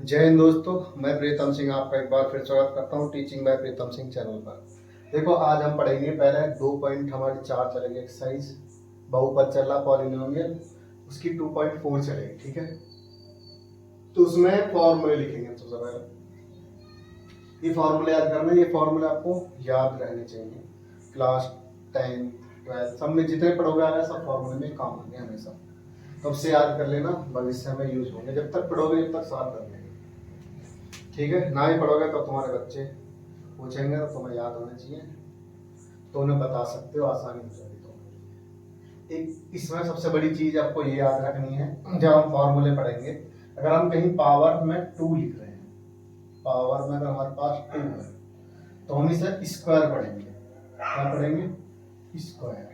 जय हिंद दोस्तों, मैं प्रीतम सिंह आपका एक बार फिर स्वागत करता हूँ teaching bye Pritam Singh channel पर। देखो आज हम पढ़ेंगे पहले 2 पॉइंट हमारी 4 चलेगी एक्सरसाइज बहुपद चल रहा पॉलिनोमियल, उसकी 2.4 चलेगी। ठीक है, तो उसमें फॉर्मूले लिखेंगे। सबसे पहले ये फॉर्मूले याद करना, ये फॉर्मूले आपको याद रहने चाहिए। क्लास 10 12 सब में जितने पढ़ोगे आ रहा है, सब फॉर्मूले में काम होंगे हमेशा। तब से याद कर लेना, भविष्य में यूज होंगे। जब तक पढ़ोगे जब तक साथ कर लेंगे। ठीक है, ना ही पढ़ोगे तो तुम्हारे बच्चे पूछेंगे तो तुम्हें याद होना चाहिए, तो उन्हें बता सकते हो, आसानी हो जाएगी। तो एक इसमें सबसे बड़ी चीज आपको ये याद रखनी है, जब हम फॉर्मूले पढ़ेंगे, अगर हम कहीं पावर में 2 लिख रहे हैं, पावर में अगर हमारे पास 2 है तो हम इसे स्क्वायर पढ़ेंगे। क्या पढ़ेंगे? स्क्वायर।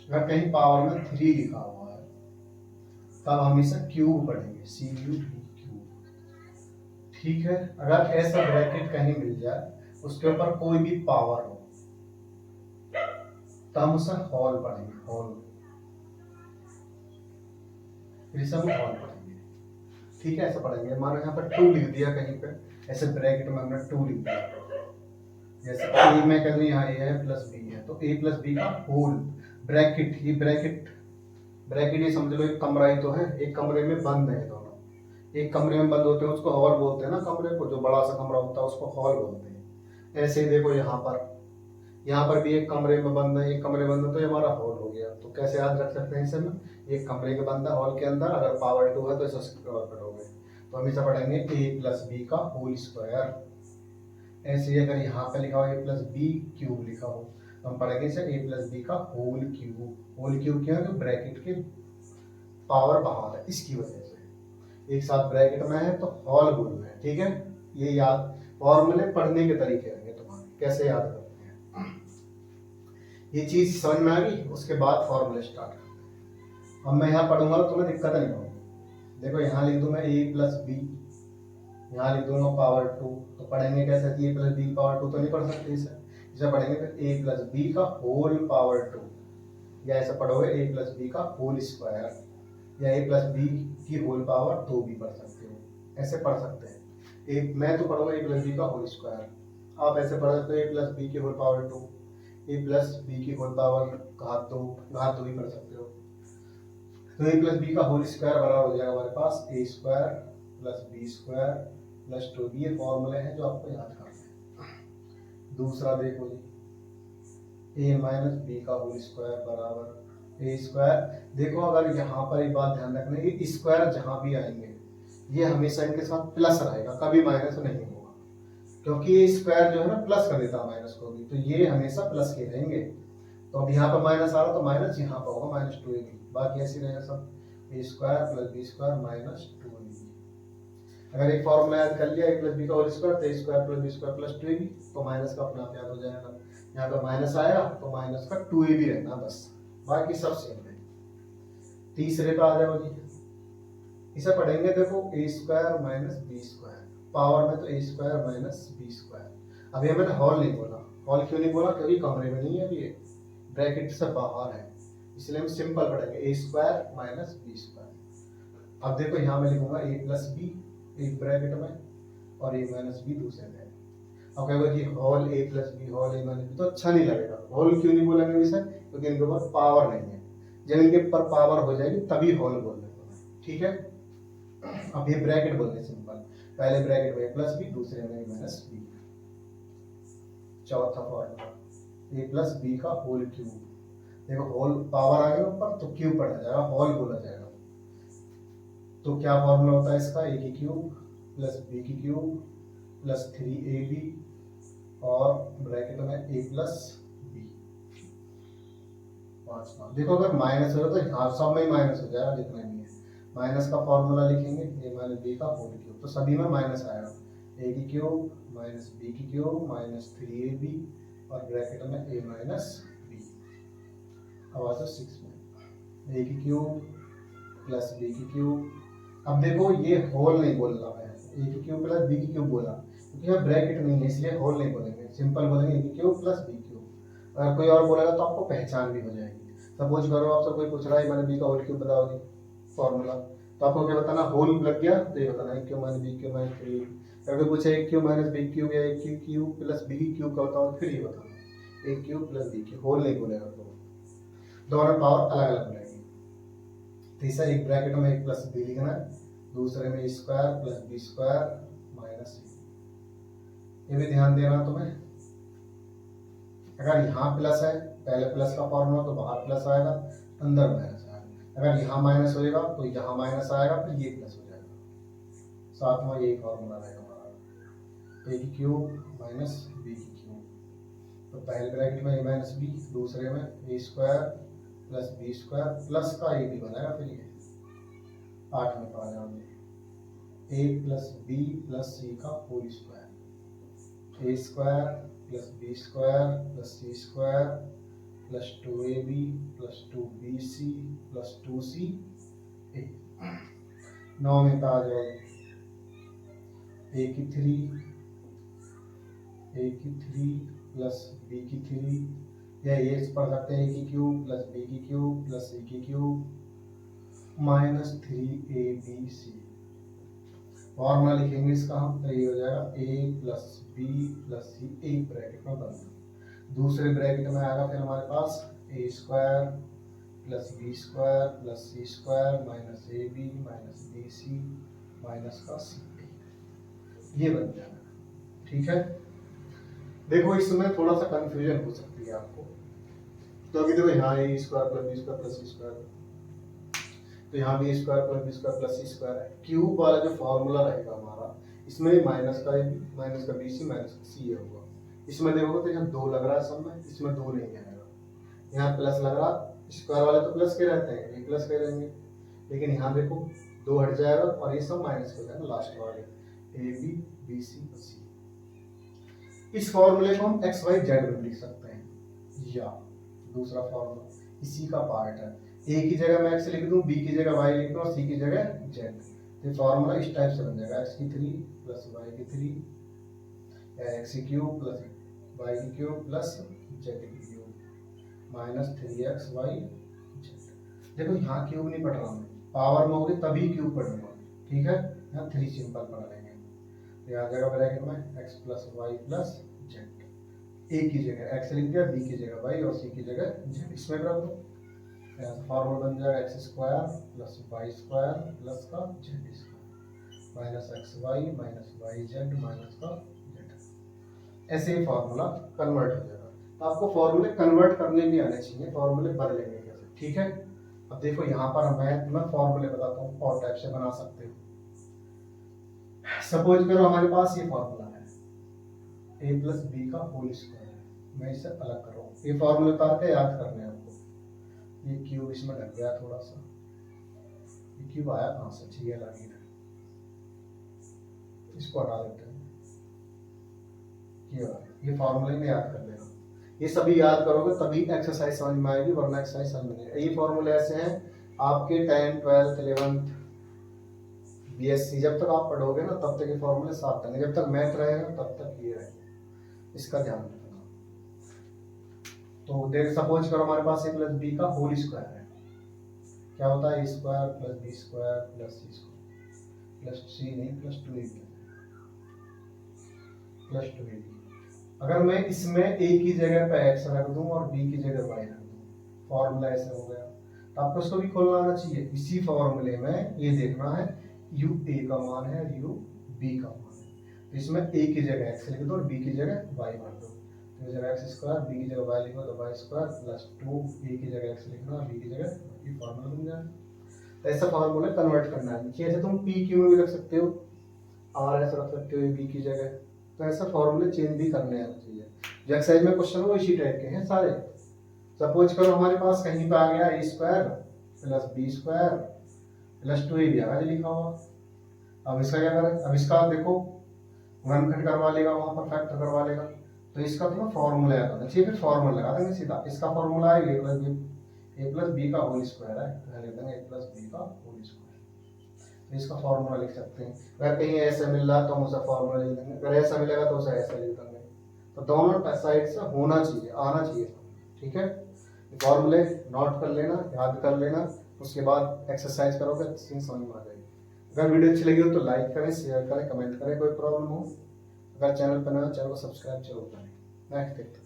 अगर कहीं पावर में 3 लिखा हुआ है तब हम इसे क्यूब पढ़ेंगे, CUB। ठीक है, अगर ऐसा ब्रैकेट कहीं मिल जाए उसके ऊपर कोई भी पावर हो तो हम उसे होल पढ़ेंगे, होल। फिर इसे हम होल पढ़ेंगे। ठीक है, ऐसा पढ़ेंगे। मानो यहाँ पर 2 लिख दिया कहीं पे, ऐसे ब्रैकेट में हमने 2 लिख दिया, जैसे ए में कह दूं यहाँ A है प्लस B है, तो A प्लस B का होल ब्रैकेट। ये ब्रैकेट ये समझ लो एक कमरा ही तो है, एक कमरे में बंद है दोनों। एक कमरे में बंद होते हैं उसको हॉल बोलते हैं ना, कमरे को जो बड़ा सा कमरा होता है उसको हॉल बोलते हैं। ऐसे ही देखो यहाँ पर भी एक कमरे में बंद है, एक कमरे में बंद है, तो ये हमारा हॉल हो गया। तो कैसे याद रख सकते हैं इसे में? एक कमरे के बंद है हॉल के अंदर, अगर पावर 2 है तो इसे स्क्वायर करोगे तो हम इसे पढ़ेंगे A प्लस B का होल स्क्वायर। ऐसे ही अगर यहाँ पे लिखा हो A प्लस B क्यूब लिखा हो तो हम पढ़ेंगे इसे A प्लस B का होल क्यूब। होल क्यूब क्या है? ब्रैकेट के पावर बाहर है, इसकी वजह से एक साथ ब्रैकेट में है तो हॉल बोलना है। ठीक है, ये याद फॉर्मूले पढ़ने के तरीके होंगे तुम्हारे, कैसे याद करते हैं। ये चीज समझ में आ गई, उसके बाद फॉर्मूले स्टार्ट करते हैं। अब मैं यहाँ पढ़ूंगा तो तुम्हें दिक्कत नहीं होगी। देखो यहाँ लिख दूं मैं A प्लस B, यहाँ लिख दूंगा पावर 2, तो पढ़ेंगे कैसे? A प्लस B पावर 2 तो नहीं पढ़ सकते इसे पढ़ेंगे फिर A प्लस B का होल पावर 2, या ऐसा पढ़ोगे A प्लस B का होल स्क्वायर, या A प्लस B की होल पावर 2 भी पढ़ सकते हो, ऐसे पढ़ सकते हैं। मैं तो पढ़ूंगा A प्लस B का होल स्क्वायर, आप ऐसे पढ़ सकते हो A प्लस B की whole power 2, A plus B की होल पावर घात 2 भी पढ़ सकते हो। तो A प्लस B का होल स्क्वायर बराबर हो जाएगा हमारे पास A square plus B square plus 2B। ये फॉर्मूले हैं जो आपको याद करने हैं। दूसरा देखो जी, A माइनस B का होल स्क्वायर बराबर A स्क्वायर। देखो अगर यहाँ पर एक बात ध्यान रखना, ये स्क्वायर जहां भी आएंगे ये हमेशा इनके साथ प्लस रहेगा, कभी माइनस नहीं होगा, क्योंकि ये स्क्वायर जो है ना प्लस कर देता है माइनस को भी, तो ये हमेशा प्लस के रहेंगे। तो अब यहाँ पर माइनस आ रहा तो माइनस यहाँ पर होगा -2ab, बाकी ऐसे रहेगा सब A square plus B square minus 2ab। अगर एक फॉर्मूला याद कर लिया A प्लस B का होल स्क्वायर, तो A square plus B square plus 2ab, तो माइनस का अपने आप याद हो जाएगा। यहाँ पर माइनस आया तो माइनस का 2ab रहना बस, बाकी सब सेम है। तीसरे पे आ जाओ जी, इसे पढ़ेंगे। देखो A square minus B square, power में तो A square minus B square. अभी मैंने हॉल नहीं बोला, हॉल क्यों नहीं बोला? क्योंकि कमरे में नहीं है, अभी ये ब्रैकेट से बाहर है, इसलिए हम सिंपल पढ़ेंगे A square minus B square. अब देखो यहाँ मैं लिखूंगा A प्लस B एक ब्रैकेट में और A माइनस B दूसरे में। अब कहोगे जी whole A plus B whole A minus B, तो अच्छा नहीं लगेगा। होल क्यों नहीं बोलेंगे इसे? क्योंकि इनके ऊपर पावर नहीं है, जब इनके ऊपर पावर हो जाएगी तभी होल बोल देंगे। ठीक है, अब ये ब्रैकेट बोलते हैं सिंपल, पहले ब्रैकेट में A प्लस B दूसरे में A माइनस B। चौथा फॉर्मूला A प्लस B का होल क्यूब। देखो होल पावर आ गया ऊपर तो क्यूब पढ़ा जाएगा, होल बोला जाएगा। तो क्या फॉर्मूला होता है इसका? A की क्यूब प्लस B की क्यूब प्लस 3ab और ब्रैकेट में A प्लस B। पांचवा देखो अगर माइनस हो तो यहाँ सब में माइनस हो जाएगा, जितने भी है माइनस का फॉर्मूला लिखेंगे A माइनस B का होल क्यूब, तो सभी में माइनस आएगा। A की क्यूब माइनस B की क्यूब माइनस 3ab और ब्रैकेट में A माइनस B। अब आ जाओ 6 में, A की क्यूब प्लस B की क्यूब। अब देखो ये होल नहीं बोल रहा है, A की क्यूब प्लस B की क्यूब बोला, क्योंकि यहाँ ब्रैकेट नहीं है इसलिए होल नहीं बोलेंगे, सिंपल बोलेंगे A की क्यूब प्लस B क्यूब। अगर कोई और बोलेगा तो आपको पहचान भी हो जाएगी। सपोज करो आपसे कोई पूछ रहा है मैंने B का होल क्यूब बताओ जी फॉर्मूला, तो आपको क्या बताना, होल लग गया तो ये बताना a cube minus b cube minus 3। अगर पूछे a cube minus b cube या a cube plus b cube का होता है फिर ये बताना a cube plus b cube, whole नहीं बोलेगा, तो दोनों पावर अलग अलग मिलेगी। तीसरा एक ब्रैकेट में एक प्लस b लिखना है, दूसरे में square plus b square minus c। ये भी ध्यान देना तुम्हें, अगर यहाँ प्लस है पहले प्लस का फॉर्मूला तो बाहर प्लस आएगा, अंदर माइनस आएगा। अगर यहाँ माइनस होएगा तो यहाँ माइनस आएगा, फिर ये प्लस हो जाएगा। सातवां यही फॉर्मूला रहेगा हमारा, a की क्यूब माइनस b की क्यूब। तो पहले ब्रैकेट में a माइनस b, दूसरे में a square plus b square plus का a भी बनाएगा, फिर ये 8 में पा जाओगे a plus b plus c का whole square, a square plus b square plus c square plus 2ab plus 2bc plus 2ca। 9 में पा जाओगे a की 3 प्लस b की 3, या ये पढ़ सकते हैं a की क्यूब प्लस b की क्यूब प्लस c की क्यूब माइनस 3abc। फॉर्मूला लिखेंगे इसका हम, तो ये हो जाएगा a plus b plus c एक ब्रैकेट में बंद। दूसरे ब्रैकेट में आएगा फिर हमारे पास a square plus b square plus c square minus ab minus bc minus का ca, ये बन जाएगा। ठीक है, देखो इसमें थोड़ा सा कंफ्यूजन हो सकती है आपको। तो अभी देखो यहाँ a square plus b square plus c square, तो यहाँ भी square plus B square plus C square है। क्यूब वाला जो फॉर्मूला रहेगा हमारा, इसमें माइनस का माइनस का बी सी माइनस का सी होगा। इसमें देखोगे तो यहाँ 2 लग रहा है सब में, इसमें 2 नहीं आएगा। यहाँ प्लस लग रहा, स्क्वायर वाले तो प्लस के रहते हैं, ये प्लस के रहेंगे, लेकिन यहाँ देखो 2 हट जाएगा और ये सब माइनस हो जाएगा लास्ट वाले, ए बी बी सी सी। इस फॉर्मूले को हम एक्स वाई जेड में लिख सकते हैं, या दूसरा फॉर्मूला इसी का पार्ट है। ए की जगह मैं एक्स लिख दूं, बी की जगह वाई लिख दूं और सी की जगह जेड। तो फॉर्मूला इस टाइप से बन जाएगा, एक्स की 3 प्लस वाई की 3 या एक्स की क्यूब प्लस वाई की क्यूब प्लस जेड की cube minus 3x y z. देखो यहाँ क्यूब नहीं पढ़ रहा हूँ, पावर में होगी तभी क्यूब पढ़ूंगा। ठीक है, यहाँ 3 सिंपल पढ़ लेंगे। तो यहाँ जगह ब्रैकेट में x plus Y plus Z, A की जगह x लिख दिया, बी की जगह वाई और सी की जगह जेड, इसमें रख दो। फॉर्मूला बन जाएगा X square plus Y square plus का Z square minus X Y minus Y Z minus का जेड। ऐसे ही फॉर्मूला कन्वर्ट हो जाएगा। तो आपको फॉर्मूले कन्वर्ट करने भी आने चाहिए, फॉर्मूले भर लेंगे कैसे। ठीक है, अब देखो यहाँ पर मैं फॉर्मूले बताता हूँ और टाइप से बना सकते हो। सपोज करो हमारे पास ये फॉर्मूला है a प्लस बी का होल स्क्वायर है, मैं इसे अलग कर रहा हूँ। ये फॉर्मूले उतार के याद करने हैं आपको। ये क्यूब इसमें ढक गया थोड़ा सा, ये क्यूब आया कहाँ से, ठीक है लगी है, इसको हटा देते हैं। ये फॉर्मूले में याद कर लेना, ये सभी याद करोगे तभी एक्सरसाइज समझ में आएगी, वरना एक्सरसाइज समझ में नहीं आएगी। ये फॉर्मूले ऐसे हैं आपके 10th 12th 11th बीएससी जब तक आप पढ़ोगे ना तब तक ये फॉर्मूले साथ रहेंगे, जब तक मैथ रहेगा तब तक ये रहेगा, इसका ध्यान रखना। तो देख सपोज करो हमारे पास a प्लस बी का होल स्क्वायर है, क्या होता है a square plus B square plus C square plus C नहीं प्लस 2ab प्लस 2ab। अगर मैं इसमें a की जगह पे x रख दूं और b की जगह y रख दूं, फॉर्मूला ऐसे हो गया। तो आपको इसको भी खोलना आना चाहिए। इसी फॉर्मूले में ये देखना है u a का मान है u b का मान है, तो इसमें a की जगह x लिख दो और b की जगह y भर दो। तो जगह एक्स स्क्वायर बी की जगह y लिखो तो वाई स्क्वायर प्लस 2 a की जगह x लिखना b की जगह, ये फॉर्मूला बन जाएगा। तो ऐसा फॉर्मूला कन्वर्ट करना है। जैसे तुम p q में भी रख सकते हो, r ऐसा रख सकते हो b की जगह। तो ऐसा फॉर्मूले चेंज भी करने आना चाहिए। जो एक्सरसाइज में क्वेश्चन हो इसी टाइप के हैं सारे। सपोज करो हमारे पास कहीं पे आ गया a square plus b square plus 2ab आगे लिखा हुआ। अब इसका क्या करें, अब इसका देखो घनखंड करवा लेगा, वहां पर फैक्टर करवा लेगा, तो इसका तुम्हें फॉर्मूला याद होना चाहिए। फिर फॉर्मूला लगा देंगे सीधा, इसका फॉर्मूला है a प्लस बी का होल स्क्वायर है, तो लिख देंगे a प्लस बी का होल स्क्वायर। तो इसका फॉर्मूला लिख सकते हैं। अगर कहीं ऐसे मिल रहा तो हम उसका फॉर्मूला लिख देंगे, अगर ऐसा मिलेगा तो उसे ऐसा लिख देंगे। तो दोनों साइड से होना चाहिए, आना चाहिए। ठीक है, फॉर्मूले नोट कर लेना, याद कर लेना, उसके बाद एक्सरसाइज करोगे तो चीज़ समझ में आ जाएगी। अगर वीडियो अच्छी लगी हो तो लाइक करें, शेयर करें, कमेंट करें। कोई प्रॉब्लम हो, अगर चैनल पर नए हो चैनल को सब्सक्राइब जरूर करें। नेक्स्ट देखते हैं।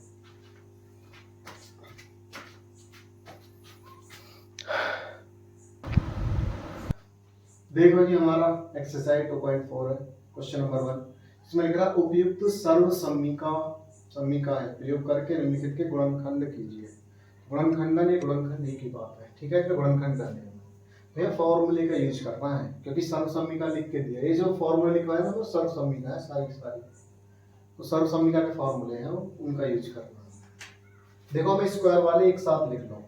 देखो जी हमारा एक्सरसाइज 2.4 है, क्वेश्चन नंबर 1। इसमें लिख रहा है उपयुक्त सर्वसम्मिका सम्मिका है प्रयोग करके निम्नलिखित के गुणनखंड कीजिए। गुणनखंडन या गुणनखंड एक ही बात है, ठीक है। गुणनखंड करने में भैया फॉर्मूले का यूज करना है, क्योंकि सर्वसम्मिका लिख के दिया। ये जो फॉर्मूला लिखा है ना वो सर्वसम्मिका है सारी की सारी, तो सर्वसम्मिका के फॉर्मूले हैं वो, उनका यूज करना है। देखो मैं स्क्वायर वाले एक साथ लिख लो।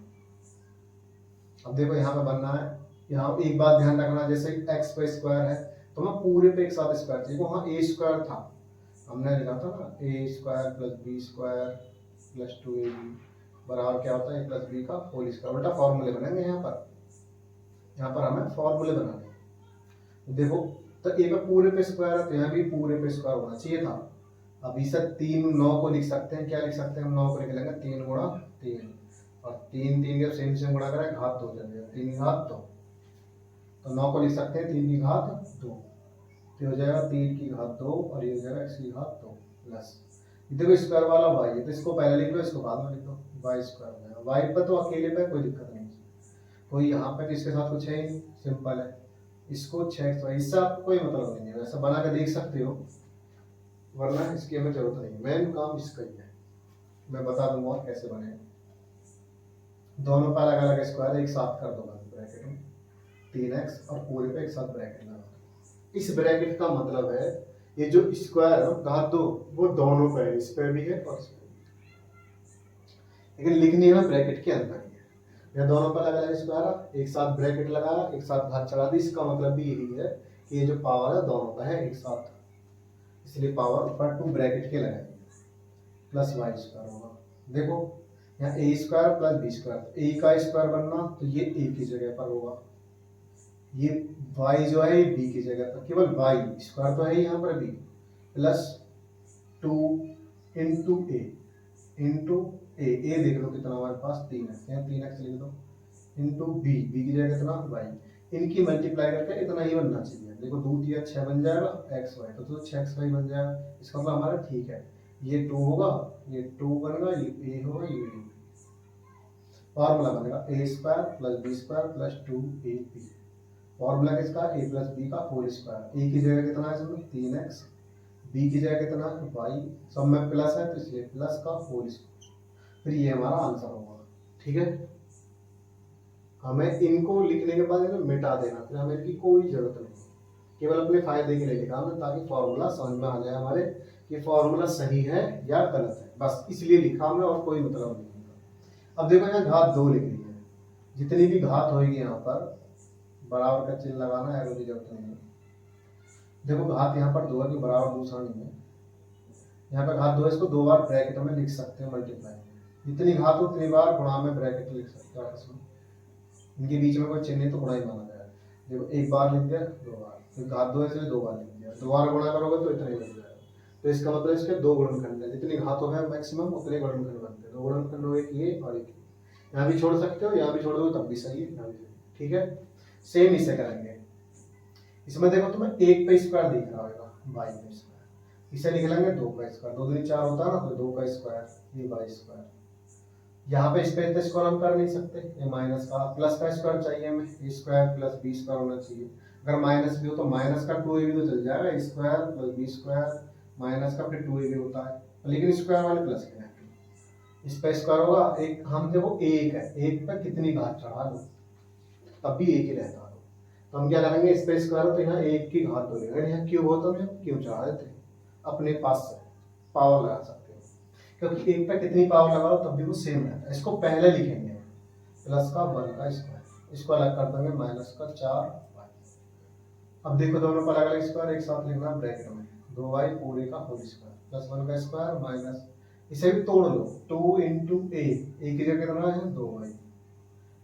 अब देखो यहाँ पे बनना है, यहाँ एक बात ध्यान रखना, जैसे x पे स्क्वायर है तो मैं पूरे पे एक साथ स्क्वायर चाहिए। वहाँ a स्क्वायर था, हमने लिखा था ना a square plus B square plus 2ab बराबर क्या होता है a प्लस बी का होल स्क्वायर। बेटा फॉर्मूले बनेंगे यहाँ पर हमें फॉर्मूले बनाने हैं। देखो तो a पे पूरे पे स्क्वायर है तो यहाँ भी पूरे पे स्क्वायर होना चाहिए था। अब इसे 3 9 को लिख सकते हैं, क्या लिख सकते हैं हम 9 को लिख लेंगे 3 गुणा 3, और 3 3 के सेम गुणा करें घात 2 चल जाएगा, 3 घात 2, तो 9 को लिख सकते हैं 3 की घात 2, तो हो जाएगा 3 की घात 2 और ये हो जाएगा x की घात 2 प्लस देखो स्क्वायर वाला y है तो इसको पहले लिख लो, इसको बाद में लिख लो, y स्क्वायर हो जाएगा। y पर तो अकेले पे कोई दिक्कत नहीं, कोई यहाँ पे इसके साथ कुछ है ही नहीं, सिंपल है। इसको 6 इससे आपको कोई मतलब नहीं है, वैसे बना के देख सकते हो, वरना इसकी हमें जरूरत नहीं है। मेन काम इसका ही है, मैं बता दूंगा कैसे बने। दोनों पर अलग अलग स्क्वायर एक साथ कर दो ब्रैकेट में, 3x और पूरे पे एक साथ ब्रैकेट लगा दो। इस ब्रैकेट का मतलब है ये जो स्क्वायर है घात 2 वो दोनों पे है, इस पे भी है और इस पे भी, लेकिन लिखनी है ब्रैकेट के अंदर ही है। ये दोनों पर अलग अलग स्क्वायर एक साथ ब्रैकेट लगाया, एक साथ घात चढ़ा दी। इसका मतलब भी यही है कि ये जो पावर है दोनों का है एक साथ, इसलिए पावर ऊपर 2 ब्रैकेट के लगाएंगे प्लस y स्क्वायर होगा। देखो यहाँ a square plus B square, a का स्क्वायर बनना तो ये a की जगह पर होगा, ये y जो है b की जगह पर, केवल y स्क्वायर तो है यहाँ पर b प्लस 2 इंटू a देख लो कितना हमारे पास 3x, यहाँ 3x लिख दो इंटू b की जगह कितना y, इनकी मल्टीप्लाई करके इतना ही बनना चाहिए। देखो 2 3 6 बन जाएगा x y, तो 6xy बन जाएगा। इसका मतलब हमारा ठीक है, ये 2 होगा, ये 2 बनेगा, ये a होगा, ये b। फॉर्मूला बनेगा a square plus B square plus 2ab। Formula किसका a प्लस बी का होल स्क्वायर। a की जगह कितना है इसमें 3x, b की जगह कितना है y, सब में प्लस है तो इसलिए प्लस का होल स्क्वायर, फिर ये हमारा आंसर होगा। ठीक है, हमें इनको लिखने के बाद इन्हें मिटा देना, फिर हमें इनकी कोई जरूरत नहीं, केवल अपने फायदे के लिए लिखा हमने ताकि फॉर्मूला समझ में आ जाए हमारे कि फॉर्मूला सही है या गलत है, बस इसलिए लिखा हमने और कोई मतलब नहीं। अब देखो यहाँ घात 2 लिख रही है, जितनी भी घात होगी यहाँ पर बराबर का चिन्ह लगाना, एरो की जरूरत नहीं है। देखो घात यहाँ पर 2 है कि बराबर दूसरा नहीं है, यहाँ पर घात 2 है, इसको 2 बार ब्रैकेट में लिख सकते हैं मल्टीप्लाई, जितनी घात हो उतनी बार गुणा में ब्रैकेट लिख सकते हैं आपस में, इनके बीच में कोई चिन्ह तो गुणा ही माना जाएगा। देखो एक बार लिख दिया 2 बार, फिर घात 2 है इसलिए 2 बार लिख दिया, 2 बार गुणा करोगे तो इतना ही बन जाएगा। तो इसका मतलब इसके 2 गुणनखंड है, जितनी घात है मैक्सिमम उतने गुणनखंड बनते हैं। 2 गुणनखंड हो, एक ये और एक यहाँ भी छोड़ सकते हो, यहाँ भी छोड़ दो तब भी सही है, यहाँ भी सही। ठीक है, सेम इसे करेंगे। इसमें देखो तुम्हें 1 पे स्क्वायर दिख रहा होगा, y पे स्क्वायर, इसे लिख लेंगे 2 का स्क्वायर, 2 दूनी 4 होता है ना, तो 2 का स्क्वायर ये y स्क्वायर। यहाँ पे इस पे स्क्वायर हम कर नहीं सकते, ये माइनस का प्लस का स्क्वायर चाहिए हमें, a square plus b square होना चाहिए। अगर माइनस भी हो तो माइनस का 2ab तो चल जाएगा, square plus b square minus का फिर 2ab होता है, लेकिन स्क्वायर वाले प्लस के इस पे स्क्वायर होगा। एक हम देखो 1 है, 1 पे कितनी घात चढ़ा दो तब भी 1 ही रहता है, तो हम क्या करेंगे इस पे स्क्वायर हो तो यहाँ 1 की घात हो जाएगा, यहाँ क्यूब होता है तो क्यूब चढ़ा देते हैं, अपने पास से पावर लगा सकते हो, क्योंकि 1 पे कितनी पावर लगाओ तब भी वो सेम रहता है। इसको पहले लिखेंगे प्लस का 1 का स्क्वायर, इसको अलग कर देंगे माइनस का 4y। अब देखो दोनों पर अलग अलग स्क्वायर एक साथ लिखना ब्रैकेट में, 2y पूरे का होल स्क्वायर प्लस 1 का स्क्वायर माइनस, इसे भी तोड़ लो, 2 इंटू a की जगह कितना है 2y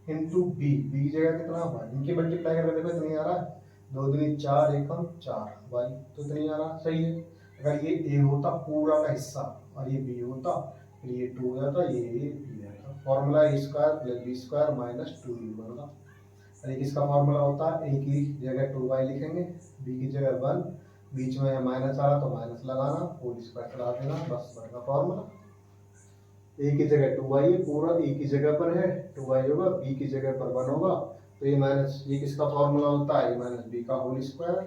इंटू b की जगह कितना y, इनकी मल्टीप्लाई करके देखो इतनी आ रहा है, 2 दूनी 4 एकम 4y, तो इतनी आ रहा, सही है। अगर ये a होता पूरा का हिस्सा और ये b होता, फिर ये 2 हो जाता, ये b रहता, formula a square plus b square minus 2b बनता। और एक इसका फॉर्मूला होता है ए की जगह 2y लिखेंगे, b की जगह 1, बीच में माइनस आ रहा तो माइनस लगाना, होल स्क्वायर चला देना, बस बनेगा फॉर्मूला। ए की जगह 2y है, पूरा ए की जगह पर है 2y होगा, b की जगह पर 1 होगा, तो ये माइनस ये किसका फॉर्मूला होता है, ए माइनस बी का होल स्क्वायर,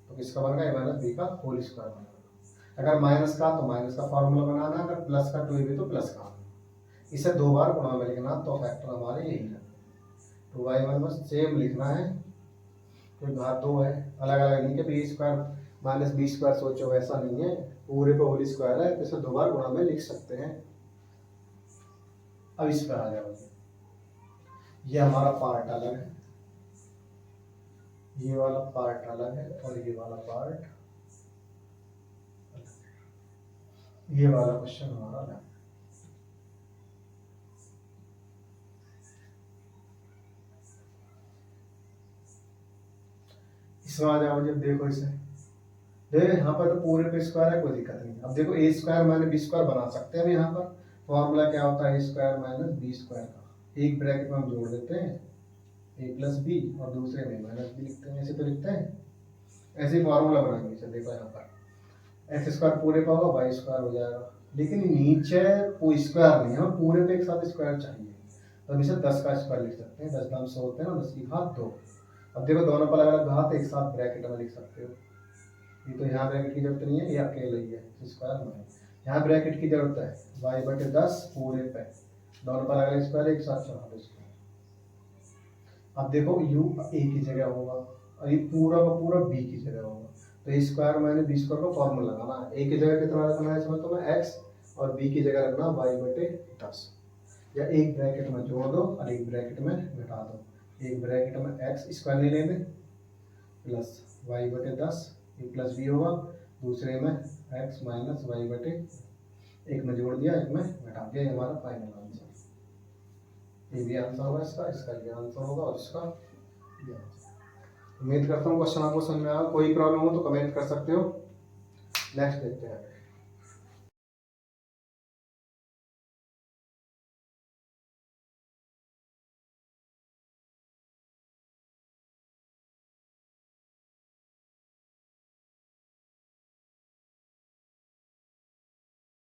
तो किसका बनेगा, ए माइनस बी का होल स्क्वायर बनेगा। अगर माइनस का तो माइनस का फॉर्मूला बनाना, अगर प्लस का 2ab तो प्लस का। इसे दो बार गुणा में लिखना, तो फैक्टर हमारे यही है 2y1 बस सेम लिखना है, तो घात 2 है, अलग अलग नहीं कि b square minus b square सोचो, वैसा नहीं है, पूरे पे होल स्क्वायर है, इसे दो बार गुणा में लिख सकते हैं। अब इस पर आ जाओ, ये हमारा पार्ट अलग है, ये वाला पार्ट अलग है, और ये वाला पार्ट, ये वाला क्वेश्चन हमारा अलग है। इसमें आ जाओ, जब देखो इसे देखो, यहाँ पर तो पूरे पे स्क्वायर है, कोई दिक्कत नहीं। अब देखो ए स्क्वायर माइनस बी स्क्वायर बना सकते हैं हम, यहाँ पर फॉर्मूला क्या होता है, ए स्क्वायर माइनस बी स्क्वायर का, एक ब्रैकेट में हम जोड़ देते हैं ए प्लस बी, और दूसरे में माइनस बी लिखते हैं, ऐसे तो लिखते हैं, ऐसे ही फॉर्मूला बनाएंगे इसे। देखो यहाँ पर एक्स स्क्वायर पूरे पे होगा, वाई स्क्वायर हो जाएगा, लेकिन नीचे कोई स्क्वायर नहीं है, हमें पूरे पे एक साथ स्क्वायर चाहिए, तो हम इसे 10 का स्क्वायर लिख सकते हैं, 10 दाम 100 होते हैं ना, 10 की घात 2। अब देखो दोनों पर अलग अलग घात एक साथ ब्रैकेट में लिख सकते हो, ये तो यहाँ ब्रैकेट की जरूरत नहीं है, ये अकेले ही है स्क्वायर में, यहाँ ब्रैकेट की जरूरत है, वाई बटे 10 पूरे पे, दोनों पर अलग स्क्वायर एक साथ चढ़ा दो इसको। अब देखो u a की जगह होगा, और ये पूरा का पूरा b की जगह होगा, तो स्क्वायर माइनस बी स्क्वायर का फॉर्मूला लगाना है, a की जगह कितना रखना है इसमें, तो मैं x, और b की जगह रखना y बटे 10, या एक ब्रैकेट में जोड़ दो और एक ब्रैकेट में घटा दो, एक ब्रैकेट में x स्क्वायर नहीं लेंगे प्लस y बटे 10, ये प्लस b होगा, दूसरे में x माइनस वाई बटे, एक में जोड़ दिया एक में घटा दिया, ये हमारा फाइनल आंसर, ये भी आंसर होगा इसका, इसका ये आंसर होगा, और इसका ये आंसर। उम्मीद करता हूँ क्वेश्चन आपको समझ में आया, कोई प्रॉब्लम हो तो कमेंट कर सकते हो। नेक्स्ट देखते हैं।